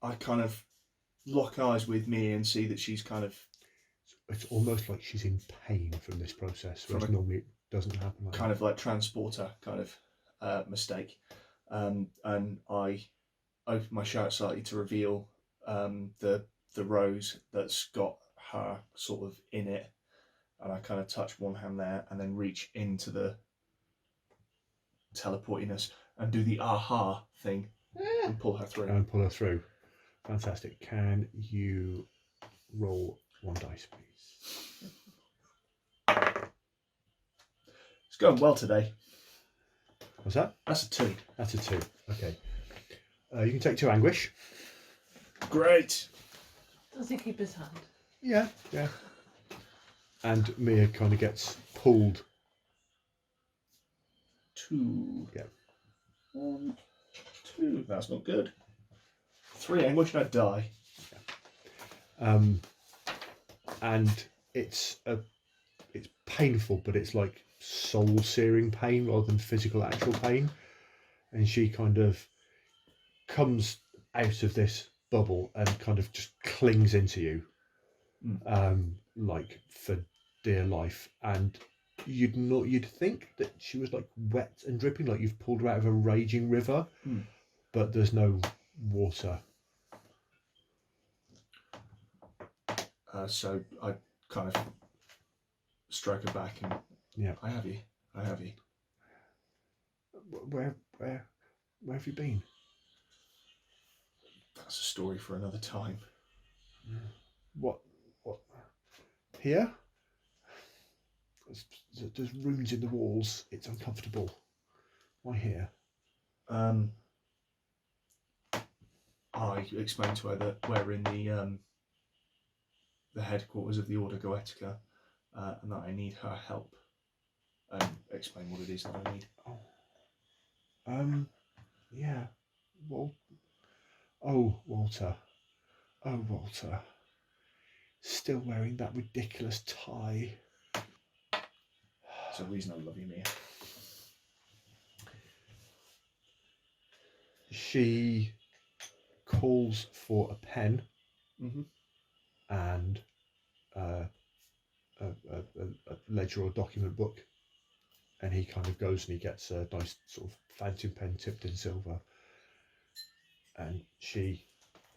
B: I kind of lock eyes with Mia and see that she's kind of...
A: It's almost like she's in pain from this process, whereas normally it doesn't happen like
B: kind of like transporter kind of mistake. And I open my shirt slightly to reveal the rose that's got her sort of in it, and I kind of touch one hand there and then reach into the teleportiness and do the aha thing and pull her through.
A: Fantastic. Can you roll 1 dice, please?
B: It's going well today.
A: What's that?
B: That's a 2.
A: That's a 2. Okay. You can take 2 anguish.
B: Great.
D: Does he keep his hand?
A: Yeah. And Mia kind of gets pulled.
B: 2.
A: Yeah.
B: 1, 2. That's not good. 3 anguish and I die.
A: And it's painful, but it's like soul searing pain rather than physical actual pain. And she kind of comes out of this bubble and kind of just clings into you, like for dear life. And you'd think that she was like wet and dripping, like you've pulled her out of a raging river, but there's no water.
B: So I kind of stroke her back and I have you.
A: Where have you been?
B: That's a story for another time.
A: What here? There's runes in the walls. It's uncomfortable. Why here?
B: I explained to her that we're in the headquarters of the Order Goetica, and that I need her help. And explain what it is that I need.
A: Yeah. Walter. Oh, Walter. Still wearing that ridiculous tie.
B: It's a reason I love you, Mia.
A: She calls for a pen and a ledger or document book, and he kind of goes and he gets a nice sort of fountain pen tipped in silver, and she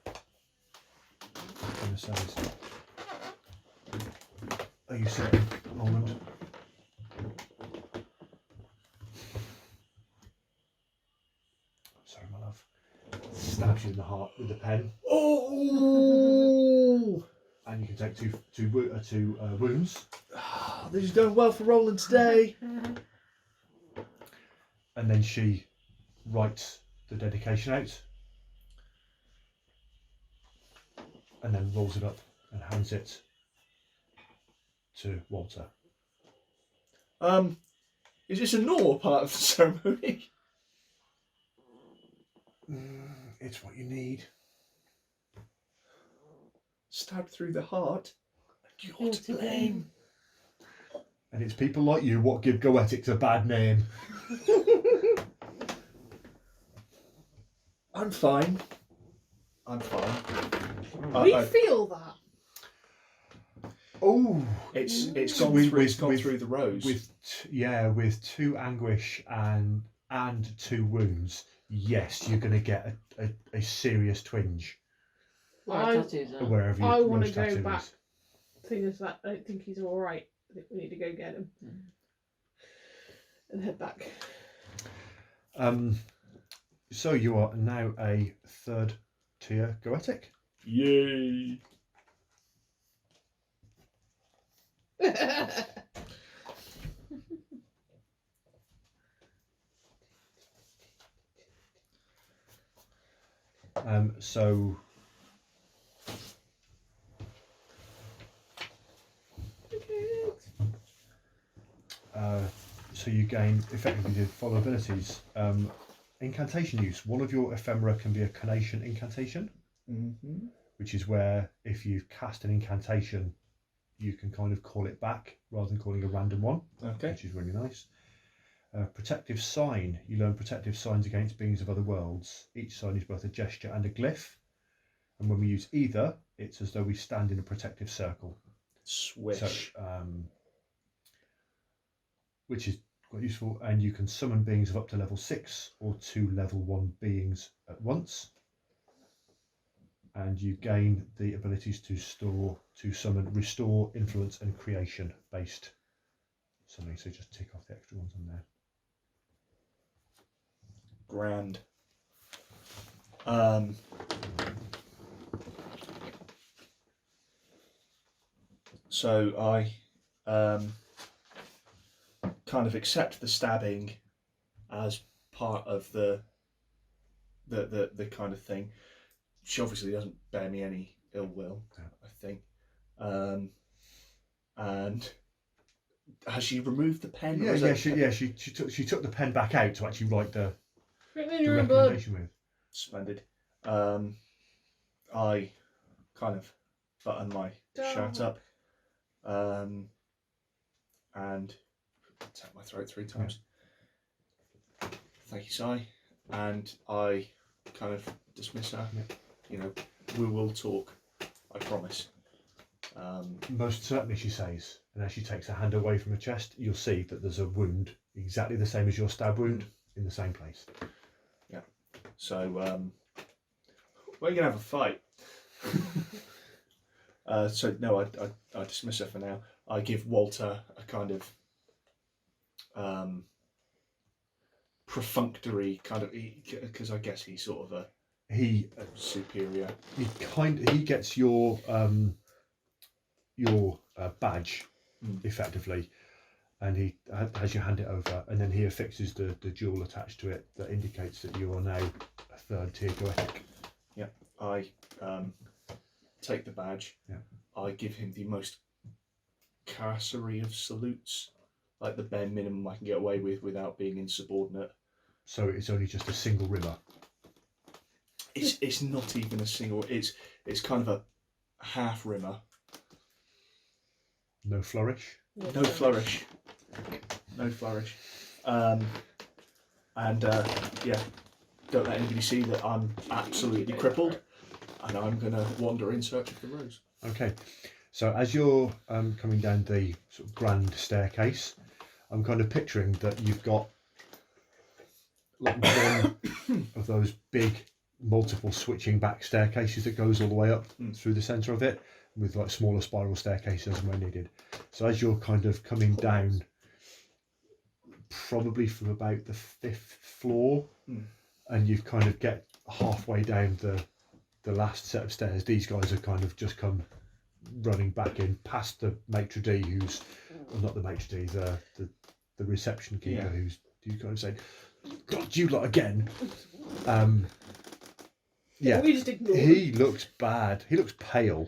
A: kind of says, "Are you certain, Roland?" Sorry, my love. Stabs you in the heart with the pen.
B: Oh!
A: And you can take two wounds.
B: This is going well for Roland today.
A: And then she writes the dedication out. And then rolls it up and hands it to Walter.
B: Is this a normal part of the ceremony?
A: It's what you need.
B: Stabbed through the heart. You're to blame.
A: And it's people like you what give Goetics a bad name.
B: I'm fine.
C: We feel that.
A: Oh,
B: it's
A: So
B: gone through the rose.
A: with 2 anguish and 2 wounds. Yes, you're going to get a serious twinge
D: Tattoos are.
A: wherever
C: I
A: your
C: want to
A: most
C: go
A: tattoo
C: back.
A: is.
C: Thing is that I don't think he's all right. I think we need to go get him and head back.
A: So you are now a 3rd tier Goetic.
B: Yay!
A: So you gain effectively the following abilities. Incantation use. One of your ephemera can be a conation incantation, which is where if you cast an incantation, you can kind of call it back rather than calling a random one, which is really nice. Protective sign. You learn protective signs against beings of other worlds. Each sign is both a gesture and a glyph. And when we use either, it's as though we stand in a protective circle.
B: Swish.
A: So, which is quite useful. And you can summon beings of up to level 6 or 2 level 1 beings at once. And you gain the abilities to summon, restore, influence, and creation based summoning. So just tick off the extra ones on there.
B: Grand. So I kind of accept the stabbing as part of the kind of thing. She obviously doesn't bear me any ill will, I think. And has she removed the pen?
A: She took the pen back out to actually write the
C: Written in your own blood.
A: recommendation with.
B: Splendid. I kind of button my shirt up, and tap my throat 3 times. Thank you, Si. And I kind of dismiss her. You know, we will talk. I promise.
A: Most certainly, she says, and as she takes her hand away from her chest, you'll see that there's a wound exactly the same as your stab wound in the same place.
B: Yeah. So, we're gonna have a fight. So no, I dismiss her for now. I give Walter a kind of perfunctory kind of, because I guess he's sort of a superior.
A: He gets your badge effectively, and he has you hand it over, and then he affixes the jewel attached to it that indicates that you are now a 3rd tier goetic.
B: Yeah, I take the badge.
A: Yeah.
B: I give him the most cursory of salutes, like the bare minimum I can get away with without being insubordinate.
A: So it's only just a single rimmer.
B: It's not even a single. It's kind of a half rimmer.
A: No flourish.
B: No flourish. No flourish. Yeah, don't let anybody see that I'm absolutely crippled, and I'm gonna wander in search of the rose.
A: Okay, so as you're coming down the sort of grand staircase, I'm kind of picturing that you've got like one of those big multiple switching back staircases that goes all the way up through the centre of it, with like smaller spiral staircases where needed. So as you're kind of coming down, probably from about the 5th floor, and you've kind of get halfway down the last set of stairs, these guys have kind of just come running back in past the maitre d', who's, well, not the maitre d', the reception keeper, who's kind of saying, "God, you lot again." Yeah,
C: we just ignore him.
A: He looks bad. He looks pale.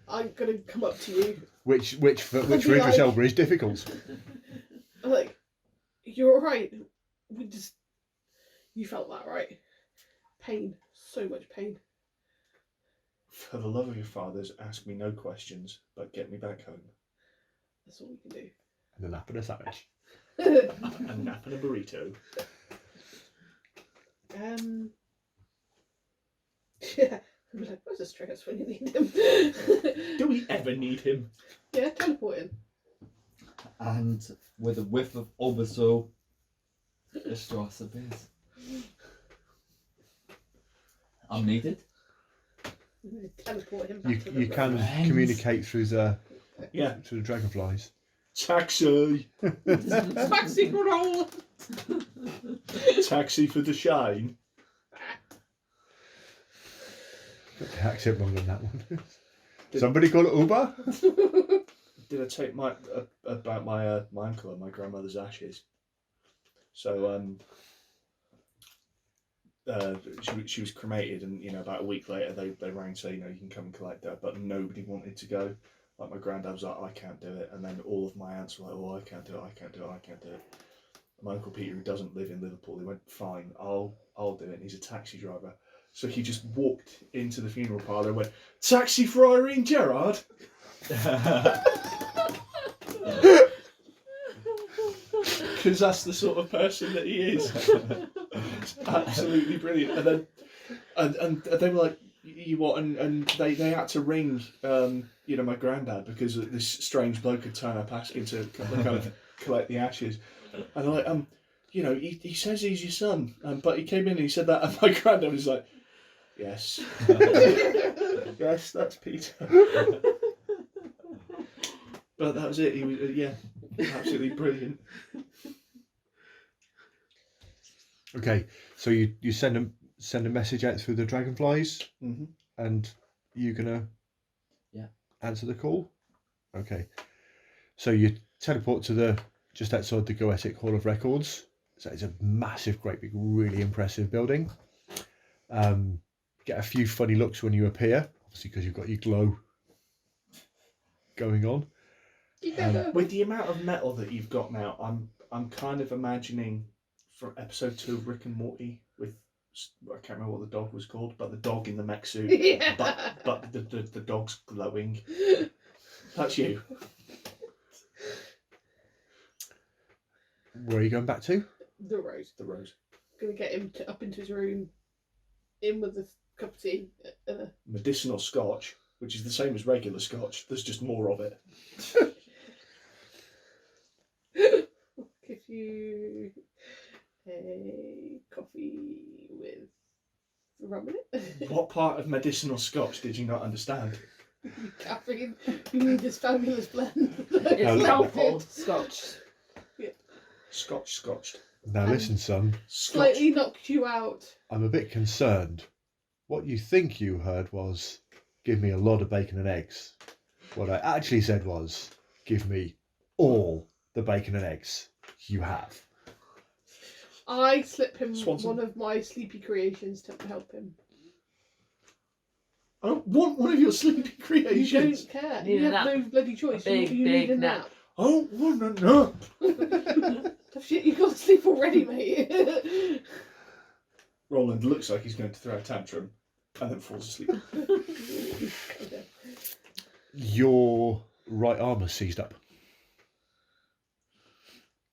C: I'm gonna come up to you.
A: Which for Idris Elba is difficult.
C: I'm like, "You're alright. You felt that, right? Pain, so much pain."
B: For the love of your fathers, ask me no questions, but get me back home.
C: That's all we can do.
A: And a nap and a sandwich.
B: A nap and a burrito.
C: Yeah. I'm like, where's the stress when you need him?
B: Do we ever need him?
C: Yeah, teleport him.
F: And with a whiff of orbital, the Strauss appears. I'm needed.
C: Teleport him back to the
A: You can
F: Friends.
A: communicate through the through the dragonflies.
B: Taxi!
C: Taxi roll!
B: Taxi for the shine.
A: Got the accent wrong on that one. Somebody call it Uber?
B: Did I take my about my my uncle and my grandmother's ashes? So she was cremated, and about a week later they rang to say you can come and collect her, but nobody wanted to go. Like my granddad was like, I can't do it, and then all of my aunts were like, oh, I can't do it, I can't do it, I can't do it. And my uncle Peter, who doesn't live in Liverpool, he went, fine, I'll do it. And he's a taxi driver, so he just walked into the funeral parlour and went, taxi for Irene Gerrard. Because that's the sort of person that he is. It's absolutely brilliant. And then and they were like, you what? And they had to ring my granddad because this strange bloke had turned up asking to kind of collect the ashes. And they're like, he says he's your son, but he came in and he said that, and my granddad was like, yes. Yes, that's Peter. But that was it. He was absolutely brilliant.
A: Okay, so you send a message out through the dragonflies, and you're gonna answer the call. Okay, so you teleport to just outside the Goetic Hall of Records, So it's a massive, great big, really impressive building. Get a few funny looks when you appear, obviously because you've got your glow going on.
B: With the amount of metal that you've got now, I'm kind of imagining from episode 2 of Rick and Morty with, I can't remember what the dog was called, but the dog in the mech suit,
C: Yeah.
B: but the dog's glowing. That's you.
A: Where are you going back to?
C: The rose.
B: The rose.
C: Gonna get him up into his room, in with a cup of tea.
B: Medicinal scotch, which is the same as regular scotch. There's just more of it.
C: Give you a coffee with rum in it.
B: What part of medicinal scotch did you not understand?
C: Caffeine. You need this fabulous blend.
D: It's helpful. Scotch.
B: Scotched.
A: Now listen, son.
C: Slightly knocked you out.
A: I'm a bit concerned. What you think you heard was, give me a lot of bacon and eggs. What I actually said was, give me all the bacon and eggs you have.
C: I slip him
B: Swanson.
C: one of my sleepy creations to help him.
B: I don't want one of your sleepy
C: You
B: creations.
C: don't care.
D: Need
C: You
D: a
C: have no
D: nap.
C: bloody choice.
D: A
C: You
D: big
C: need a
D: nap.
C: nap.
B: I don't want a nap.
C: Tough shit, you got to sleep already, mate.
B: Roland looks like he's going to throw a tantrum and then falls asleep.
C: Okay.
A: Your right arm is seized up.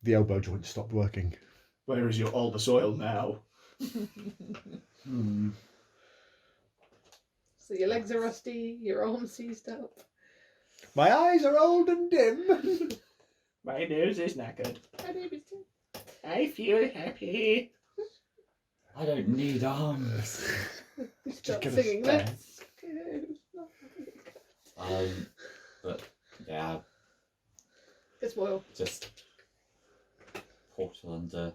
A: The elbow joint stopped working.
B: Where is your Albus oil now?
C: So your legs are rusty, your arms seized up.
A: My eyes are old and dim.
B: My nose is knackered.
C: My baby's too.
B: I feel happy.
F: I don't need arms.
C: You start
A: get a
C: singing.
A: star.
C: Let's go.
F: But yeah,
C: It's well.
F: just portal under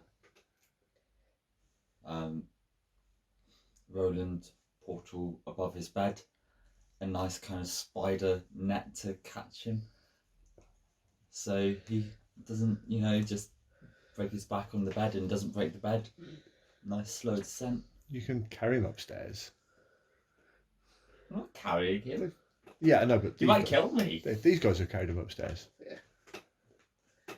F: Roland, portal above his bed, a nice kind of spider net to catch him, so he doesn't, just break his back on the bed and doesn't break the bed. Nice slow descent.
A: You can carry him upstairs.
F: I'm not carrying him.
A: Yeah, I know, but
F: You might kill me.
A: These guys have carried him upstairs.
C: Yeah.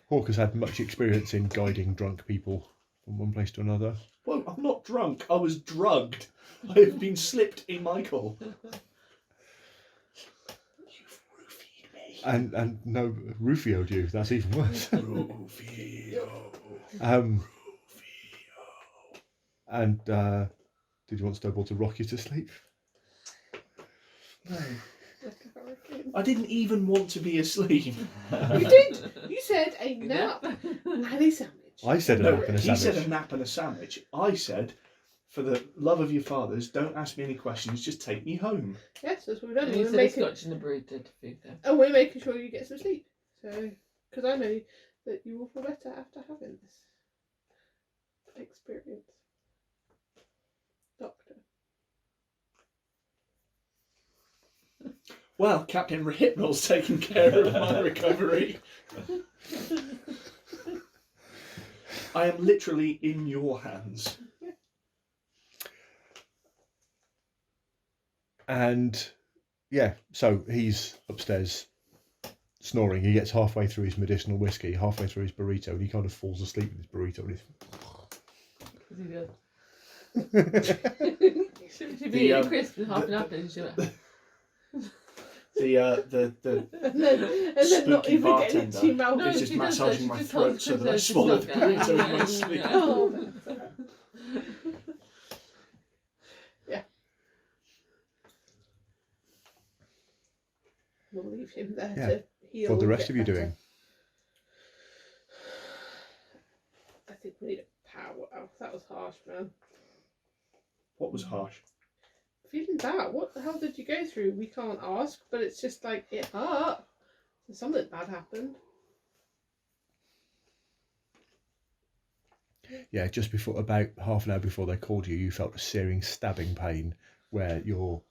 A: Hawk has had much experience in guiding drunk people from one place to another.
B: Well, I'm not drunk. I was drugged. I have been slipped in Michael. You've roofied me.
A: And no, Rufio'd you. That's even worse.
B: Rufio.
A: And did you want Snowball to rock you to sleep?
B: No.
C: Like a hurricane.
B: I didn't even want to be asleep.
C: You did. You said a nap and a sandwich.
A: I said a
B: No,
A: nap and a
B: he
A: sandwich.
B: said a nap and a sandwich. I said, for the love of your fathers, don't ask me any questions, just take me home.
C: Yes, that's what we've done.
D: You
C: We're
D: said
C: making,
D: Scotch in the burrito to feed them.
C: and we're making sure you get some sleep. So, because I know that you will feel better after having this experience. Doctor.
B: Well, Captain Hypnol's taking care of my recovery. I am literally in your hands.
A: And yeah, so he's upstairs snoring. He gets halfway through his medicinal whiskey, halfway through his burrito, and he kind of falls asleep with his burrito. And
D: Should
B: The,
D: be eating crisps with half an apple and shit.
B: The
C: And then not
B: spooky
C: even getting it to your
B: bartender
C: mouth.
B: is just
D: she does that,
B: massaging
D: she
B: my
D: just
B: throat
D: holds
B: so that I
D: Chris
B: swallow
D: out.
B: the burrito in my sleep.
C: Oh, yeah. We'll leave him there
A: Yeah.
C: to heal.
A: what are the
C: and
A: rest
C: get
A: of you
C: better.
A: doing?
C: I think we need a power. Oh, that was harsh, man.
B: What was harsh?
C: Feeling bad. What the hell did you go through? We can't ask, but it's just like it hurt. So something bad happened.
A: Yeah, just before, about half an hour before they called you, you felt a searing stabbing pain where your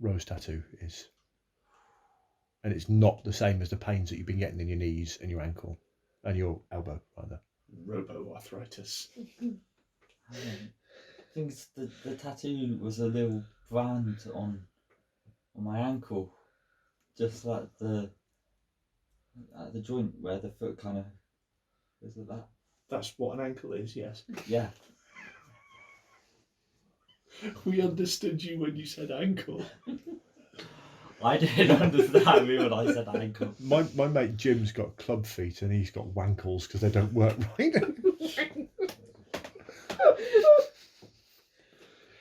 A: rose tattoo is. And it's not the same as the pains that you've been getting in your knees and your ankle and your elbow, rather.
B: Robo arthritis.
F: I think the tattoo was a little brand on my ankle, just like at the joint where the foot kind of goes like that.
B: That's what an ankle is, yes.
F: Yeah.
B: We understood you when you said ankle.
F: I didn't understand me when I said ankle.
A: My mate Jim's got club feet and he's got wankles because they don't work right.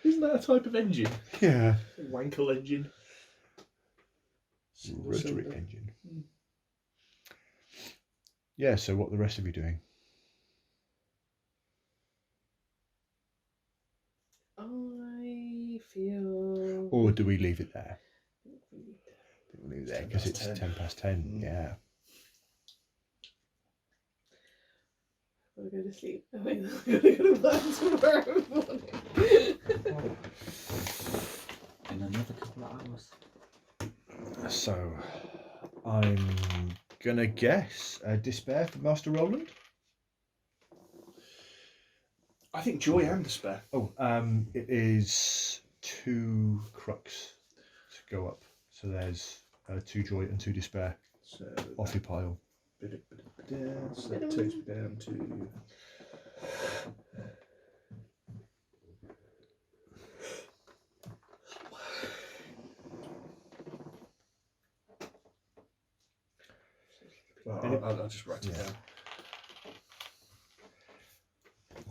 B: Isn't that a type of engine?
A: Yeah.
B: Wankle engine.
A: Rotary engine. Yeah, so what are the rest of you doing?
C: I feel.
A: Or do we leave it there? We'll leave it there because it's
B: 10.
A: 10 past 10. Yeah.
C: I'll go to sleep. I mean, I'm going to go to work tomorrow morning.
F: In another couple of hours.
A: So, I'm gonna guess despair for Master Roland.
B: I think joy and despair.
A: Oh, it is 2 crux to go up. So there's 2 joy and 2 despair.
B: So
A: Off your pile.
B: so that takes me down to. Well, I'll just write it down.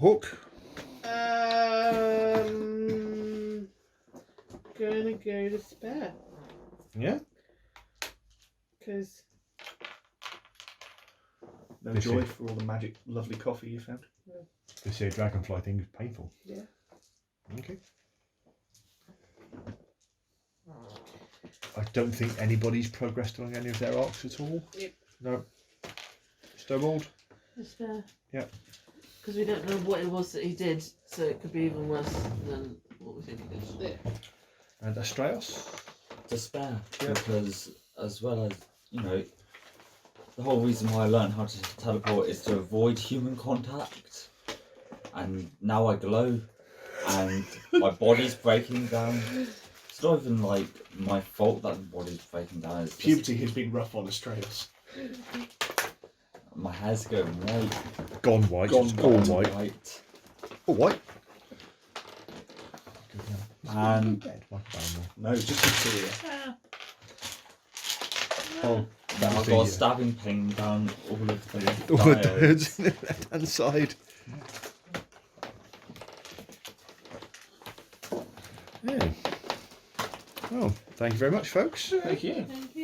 A: Hook.
C: Gonna go to spare
A: Yeah.
C: because
B: No
A: This
B: joy
A: is-
B: for all the magic, lovely coffee you found.
A: They say a dragonfly thing is painful.
C: yeah.
A: Okay. I don't think anybody's progressed along any of their arcs at all.
C: Yep.
A: No. Snowballed.
D: Despair.
A: Yeah.
D: Because we don't know what it was that he did, so it could be even worse than what we think he did.
C: Yeah.
A: And Astraeus.
F: Despair,
A: Yeah.
F: because as well as, the whole reason why I learned how to teleport is to avoid human contact. And now I glow, and my body's breaking down. It's not even like my fault that the body's breaking down. It's just
B: Puberty has been rough on Astraeus.
F: my hair's going white.
A: Gone white.
B: Gone
A: It's all white.
F: White.
A: All white.
F: And
A: Dead, Michael Barrymore.
B: No, just interior.
D: Ah.
A: Oh,
F: now
A: that
F: I've got a stabbing pain down all of the
A: all the
F: diodes.
A: birds on the left hand side. Yeah. Well, thank you very much, folks.
B: Thank you.
D: Thank you.